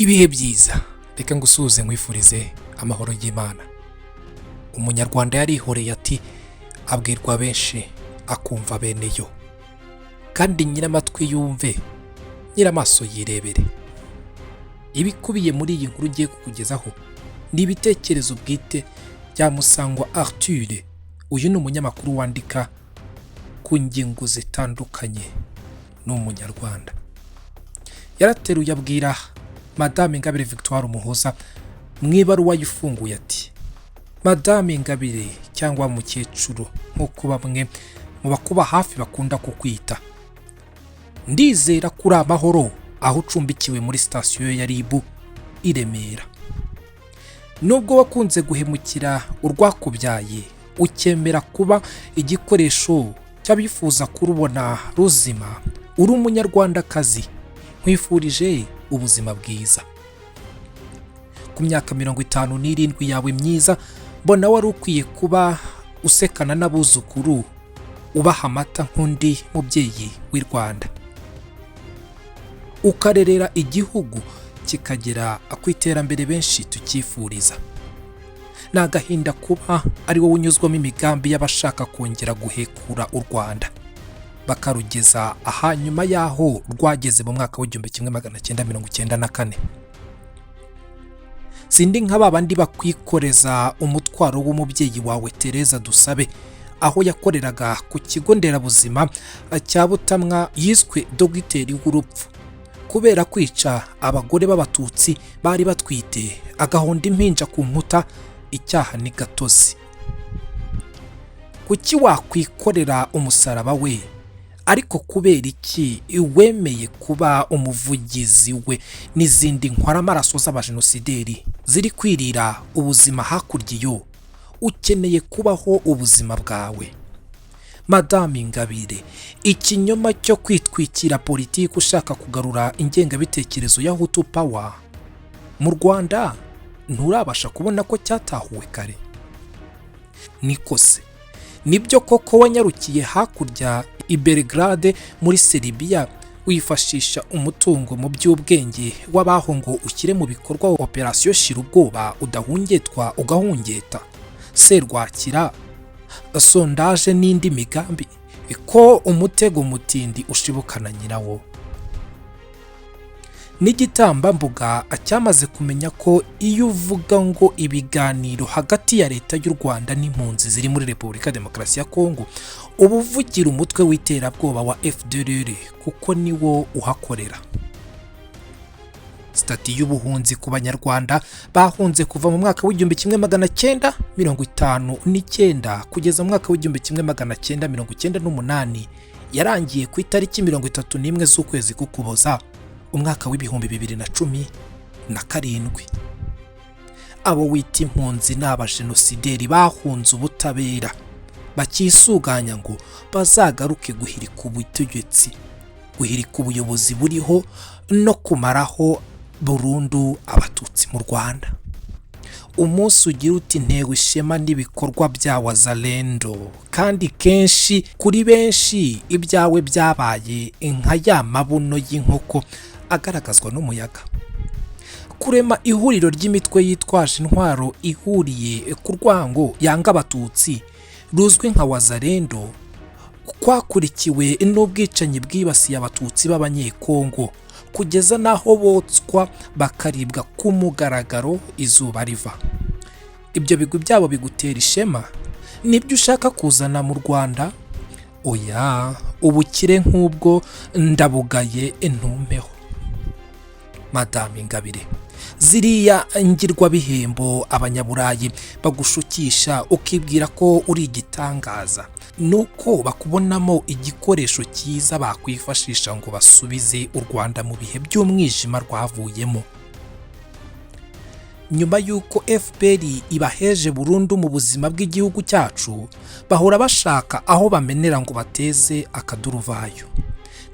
Ibihe byiza, reka ngusuhuze nkwifurize amahoro y'Imana. Umunyarwanda yarihoreye ati abwirwa benshi akumva bene yo, kandi nyiramatwi yumve nyiramaso yirebere. Ibikubiye muri iyi nkuru ngiye kukugezaho ni ibitekerezo bwite bya Musangwa Arthur. Uyu ni umunyamakuru wandika ku ngingo zitandukanye, ni Umunyarwanda. Yarateruye abwira Madame Ingabire Victoire umuhoza mu Ibaruwa Ifunguye ati: Madame Ingabire cyangwa mukecuru nk'uko bamwe mu bakuba hafi bakunda kukwita, ndizera kuri amahoro aho ucumbikiwe muri sitasiyo ya RIB i Remera. Nubwo wakunze guhemukira urwakubyaye, ukemera kuba igikoresho cy'abifuza kurubona ruzima, uri umunyarwandakazi, nkwifurije ubuzima bwiza. Ku myaka 57 yawe myiza, mbona wari ukwiye kuba usekana n'abuzukuru, ubaha amata nk'undi mubyeyi w'i Rwanda, ukarerera igihugu kikagera akwiterambere benshi tukifuriza. Nagahinda kuba ari wowe unyuzwamo imigambi y'abashaka kongera guhekura u Rwanda bakarugeza aha nyuma yaho rwageze mu mwaka w'1994. Sindi nk'abandi bakwikoreza umutwaro w'umubyeyi wawe Tereza Dusabe, aho yakoreraga ku kigo nderabuzima cya Butamwa, yiswe dogiteri w'urupfu kubera kwica abagore b'abatutsi bari batwite, agahonda impinja ku nkuta. Icyaha ni gatozi. Kuki wakwikorera umusaraba we, ariko kubera iki wemeye kuba umuvugizi we n'izindi nkwaramaraso z'abajenosideri ziri kwirira ubuzima hakurya yo, ukeneye kubaho ubuzima bwawe? Madame Ingabire, ikinyoma cyo kwitwikira politiki ushaka kugarura ingengabitekerezo ya Hutu Power mu Rwanda nturabasha kubona ko cyatahuwe kare? Niko se, nibyo koko wanyarukiye hakurya i Belgrade muri Serbia wifashisha umutungo mu by'ubwenge w'abaho ngo ushyire mu bikorwa operation shira ubwoba udahungetwa ugahungeta, serwakira, sondage n'indi migambi, ko umutego mutindi ushibukana nyirawo? N'igitambambuga acyamaze kumenya ko iyo uvuga ngo ibiganiro hagati ya leta y'u Rwanda n'impunzi ziri muri Repubulika Demokarasi ya Kongo, uba uvugira umutwe w'iterabwoba wa FDLR kuko niwo uhakorera. Stati y'ubuhunzi ku banyarwanda bahunze kuva mu mwaka w'1959 kugeza mu mwaka w'1998 yarangiye ku itariki 31 z'ukwezi k'Ukuboza umwaka w'2017. Abo wita impunzi n'abajenosideri bahunze ubutabera, bakisuganya ngo bazagaruke guhirika ubutegetsi, guhirika ubuyobozi buriho no kumaraho burundu abatutsi mu Rwanda. Umunsi ugira uti ntewe ishema n'ibikorwa bya wazalendo, kandi kenshi kuri benshi ibyawe byabaye nka ya mabuno y'inkoko agaragazwa n'umuyaga. Kurema ihuriro ry'imitwe yitwaje intwaro ihuriye ku rwango yanga abatutsi ruzwi nka wazalendo, kwakurikiwe n'ubwicanyi bwibasiye abatutsi b'abanyekongo kugeza naho botswa bakaribwa ku mugaragaro izuba riva. Ibyo bigwi byabo bigutera ishema? Nibyo ushaka kuzana mu Rwanda? Oya, ubukire nk'ubwo ndabugaye ntumpeho. Madame Ingabire, ziriya ngirwa bihembo abanyaburayi bagushukisha ukibwira ko uri igitangaza, nuko bakubonamo igikoresho cyiza bakwifashisha ngo basubize u Rwanda mu bihe by'umwijima rwavuyemo. Nyuma y'uko FPR ibaheje burundu mu buzima bw'igihugu cyacu, bahora bashaka aho bamenera ngo bateze akaduruvayo.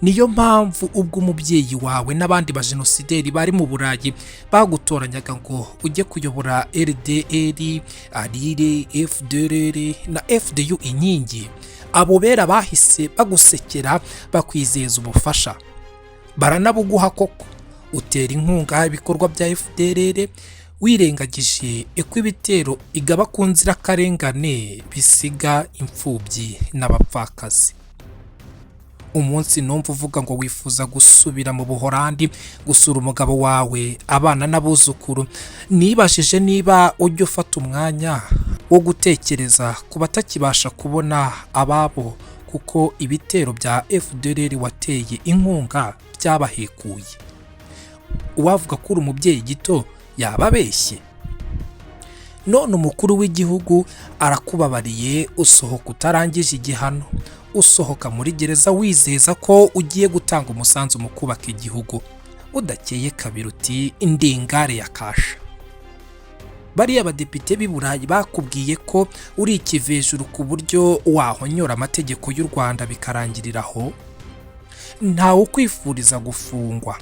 Niyo mpamvu ubwo umubyeyi wawe n'abandi bajenosideri bari mu Burayi bagutoranyaga ngo ujye kuyobora RDR, ARIRE, FDLR na FDU inkingi, abo bera bahise bagusekera bakwizeza ubufasha, baranabuguha koko utera inkunga ibikorwa bya FDLR wirengagije ko ibitero igaba ku nzirakarengane bisiga imfubyi n'abapfakazi. Umunsi numva uvuga ngo wifuza gusubira mu Buholandi gusura umugabo wawe, abana n'abuzukuru, nibashije niba ujya ufata umwanya wo gutekereza ku batakibasha kubona ababo kuko ibitero bya FDLR wateye inkunga byabahekuye. Uwavuga ko uri umubyeyi gito yababeshye. None umukuru w'igihugu arakubabariye, usohoka utarangije igihano, usohoka muri gereza wizeza ko ugiye gutanga umusanzu mu kubaka igihugu. Udakeye kabiri uti ndi Ingare ya Kasha. Bariya abadepite b'i Burayi bakubwiye ko uri ikivejuru ku buryo wahonyora amategeko y'u Rwanda bikarangiriraho. Ntawe ukwifuriza gufungwa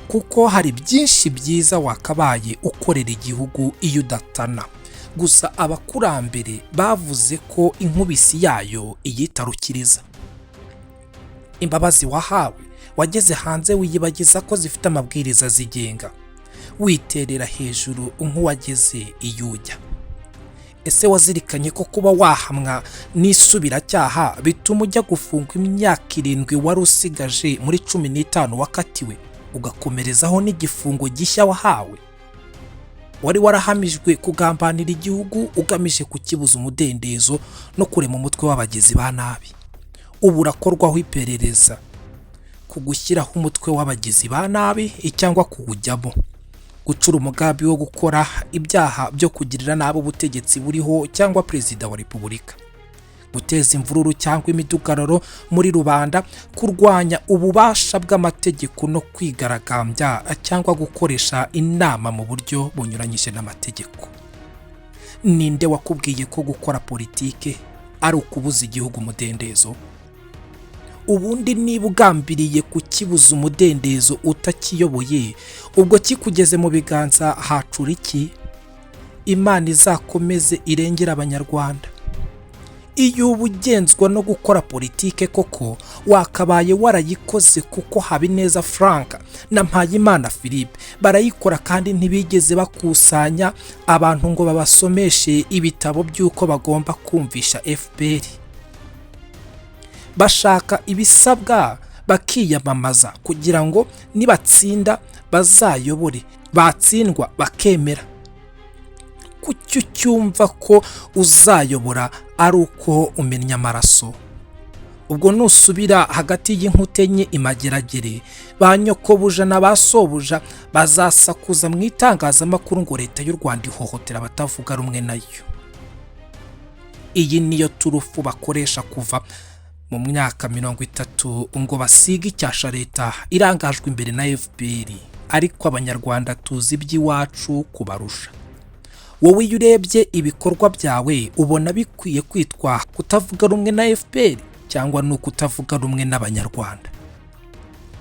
kuko hari byinshi byiza wakabaye ukorera igihugu iyo udatana. Gusa abakurambere bavuze ko inkubisi yayo iyitarukiriza. Imbabazi wahawe wageze hanze wiyibagiza ko zifite amabwiriza zigenga, witerera hejuru nk'uwageze iyo ujya. Ese wazirikanye ko kuba wahamwa n'isubiracyaha bituma ujya gufungwa imyaka 7 wari usigaje muri 15 wakatiwe, ugakomerezaho n'igifungo gishya wahawe? Wari warahamijwe kugambanira igihugu ugamije kukibuza umudendezo no kurema umutwe w'abagizi ba nabi. Ubu urakorwaho iperereza kugushyiraho umutwe w'abagizi ba nabi cyangwa kuwujyamo, gucura umugambi wo gukora ibyaha byo kugirira nabi ubutegetsi buriho cyangwa perezida wa repubulika, guteza imvururu cyangwa imidugararo muri rubanda, kurwanya ububasha bw'amategeko no kwigaragambya cyangwa gukoresha inama mu buryo bunyuranyije n'amategeko. Ninde wakubwiye ko gukora politike ari ukubuza igihugu umudendezo? Ubundi niba ugambiriye kukibuza umudendezo utakiyoboye, ubwo kikugeze mu biganza hacura iki? Imana izakomeze irengera abanyarwanda. Iyo ubugenzwa no gukora politike koko wakabaye warayikoze, kuko Habineza Frank na Mpayimana Philippe barayikora kandi ntibigeze bakusanya abantu ngo babasomeshe ibitabo by'uko bagomba kumvisha FPR. Bashaka ibisabwa bakiyamamaza kugira ngo nibatsinda bazayobore, batsindwa bakemera. Kucyo cyumva ko uzayobora ari uko umenya amaraso. Ubwo nusubira hagati y'inkuta enye imageragere, ba nyokobuja na basobuja bazasakuza mu itangazamakuru ngo leta y'u Rwanda ihohotera abatavuga rumwe nayo. Iyi niyo turufu bakoresha kuva mu myaka 30 ngo basiga icyasha leta irangajwe imbere na FPR, ariko abanyarwanda tuzi iby'iwacu kubarusha. Wowe iyo urebye ibikorwa byawe ubona bikwiye kwitwa kutavuga rumwe na FPR cyangwa no kutavuga rumwe n'abanyarwanda.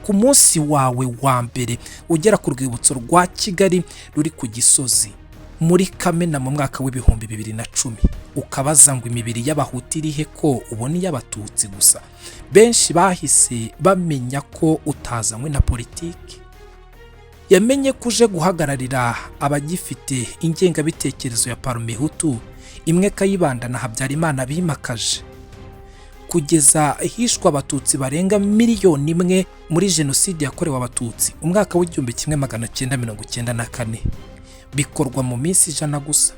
Ku munsi wawe wa mbere ugera ku rwibutso rwa Kigali ruri ku Gisozi muri Kamena mu mwaka w'ibihumbi 2010, ukabaza ngo imibiri y'abahutu irihe ko ubona iy'abatutsi gusa, benshi bahise bamenya ko utazanywe na politiki. Yamenye kuje guhagararira abagifite ingengabitekerezo ya Parmehutu, imwe Kayibanda na Habyarimana bimakaje, kugeza hishwa abatutsi barenga 1 miliyoni muri jenoside yakorewe abatutsi umwaka w'1994, bikorwa mu minsi 100 gusa.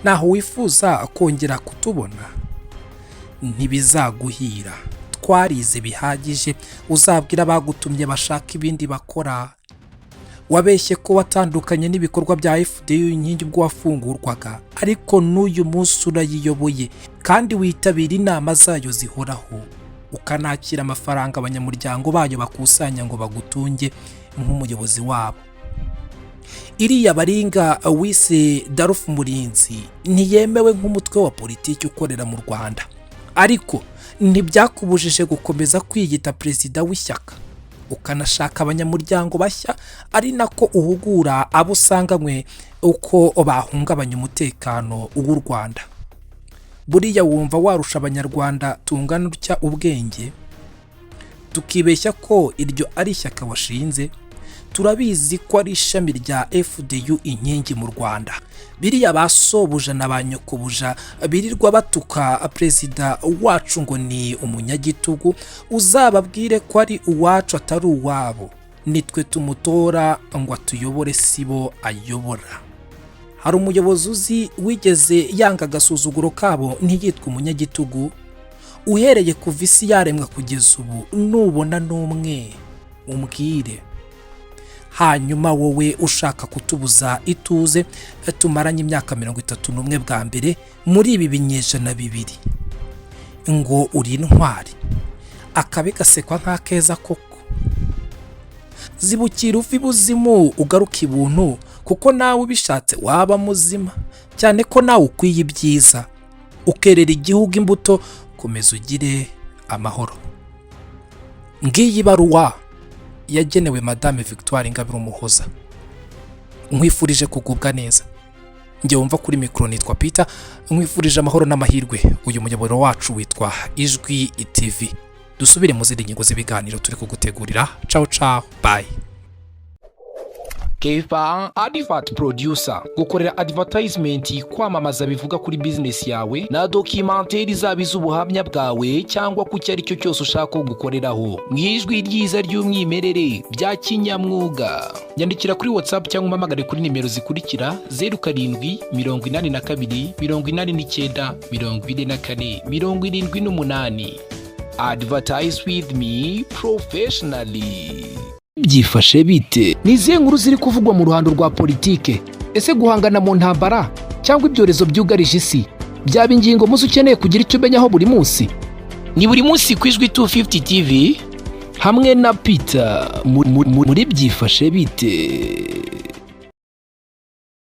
Naho wifuza kongera kutubona ntibizaguhira. Twarize bihagije, uzabwira bagutumye bashaka ibindi bakora. Wabeshye ko watandukanye n'ibikorwa bya FDU inkingi ubwo wafungurwaga, ariko n'uyu munsi urayiyoboye kandi witabira inama zayo zihoraho, ukanakira amafaranga abanyamuryango bayo bakusanya ngo bagutunge nk'umuyobozi wabo. Iriya baringa wise Darufu Murinzi ntiyemewe nk'umutwe wa politiki ukorera mu Rwanda, ariko ntibyakubujije gukomeza kwiyita perezida w'ishyaka, ukanashaka abanyamuryango bashya, ari nako uhugura abo usanganywe uko bahungabanya umutekano w'u Rwanda. Buriya wumva warusha abanyarwanda tungana utya ubwenge? tukibeshya ko iryo ari ishyaka washinze. Turabizi ko ari ishami rya FDU inkingi mu Rwanda. Biriya basobuja na banyokobuja birirwa batuka perezida wacu ngo ni umunyagitugu, uzababwire ko ari uwacu atari uwabo. Nitwe tumutora ngo atuyobore sibo ayobora. Hari umuyobozi uzi wigeze yanga agasuzuguro kabo ntiyitwa umunyagitugu? Uhereye kuva isi yaremwa kugeza ubu nubona n'umwe umbwire. Hanyuma wowe ushaka kutubuza ituze tumaranye imyaka 31 bwa mbere muri ibi binyejana bibiri, ngo uri intwari, akabe gasekwa nk'akeza koko. Zibukira ufi buzimu ugaruka ibuntu, kuko nawe ubishatse waba muzima, cyane ko nawe ukwiye ibyiza, ukerera igihugu imbuto. Komeza ugire amahoro. Ngiyi Ibaruwa yagenewe Madame Victoire Ingabire Umuhoza. Nkwifurije kugubwa neza. Njye wumva kuri mikro nitwa Peter, nkwifurije amahoro n'amahirwe. Uyu muyoboro wacu witwa Ijwi TV. Dusubire mu zindi ngingo z'ibiganiro turi kugutegurira. Ciao ciao, bye. Kefa Advert Producer, gukorera advertisement, kwamamaza bivuga kuri business yawe na documentaire zabiza ubuhamya bwawe cyangwa ku cyari cyo cyose ushaka gukoreraho mwijwi ryiza ry'umwimerere bya kinyamwuga. Yandikira kuri WhatsApp cyangwa umpamagare kuri nimero zikurikira 0782 Advertise with me professionally. Byifashe bite? Nizihe nkuru ziri kuvugwa mu ruhando rwa politike? Ese guhangana mu ntambara cyangwa ibyorezo byugarije isi byaba ingingo muzo ukeneye kugira icyo umenyaho buri munsi? Ni buri munsi ku Ijwi 250 TV hamwe na Peter muri Byifashe bite.